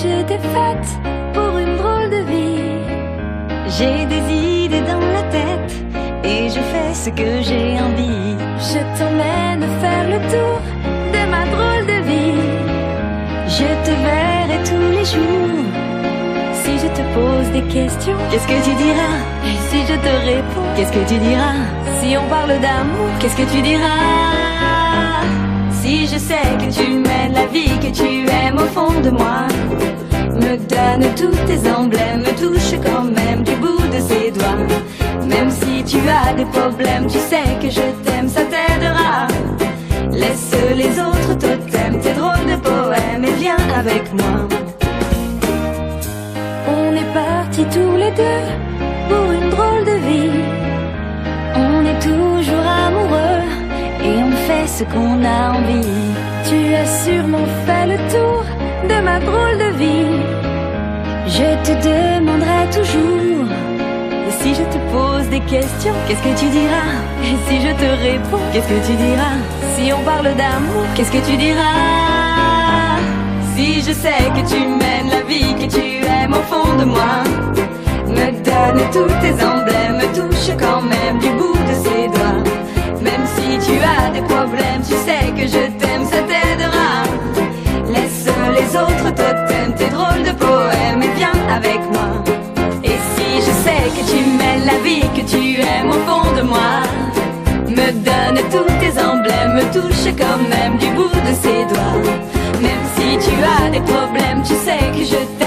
je t'ai faite pour une drôle de vie. J'ai des idées dans la tête et je fais ce que j'ai envie. Je t'emmène faire le tour de ma drôle de vie. Je te verrai tous les jours. Si je te pose des questions, qu'est-ce que tu diras? Et si je te réponds, qu'est-ce que tu diras? Si on parle d'amour, qu'est-ce que tu diras? Si je sais que tu mènes la vie que tu aimes au fond de moi, me donne tous tes emblèmes, me touche quand même du bout de ses doigts. Même si tu as des problèmes, tu sais que je t'aime, ça t'aidera. Laisse les autres totems, tes drôles de poèmes et viens avec moi. On est partis tous les deux pour une drôle de vie. On est toujours amoureux et on fait ce qu'on a envie. Tu as sûrement fait le tour de ma drôle de vie. Je te demanderai toujours. Et si je te pose des questions, qu'est-ce que tu diras? Et si je te réponds, qu'est-ce que tu diras? Si on parle d'amour, qu'est-ce que tu diras? Si je sais que tu mènes la vie que tu aimes au fond de moi, me donne tous tes emblèmes, me touche quand même du bout de ses doigts. Même si tu as des problèmes, tu sais que je t'aime, ça t'aidera. Laisse les autres totems, tes drôles de poèmes et viens avec moi. Et si je sais que tu mènes la vie que tu aimes au fond de moi, me donne tous tes emblèmes, me touche quand même du bout de ses doigts. Même si tu as des problèmes, tu sais que je t'aime.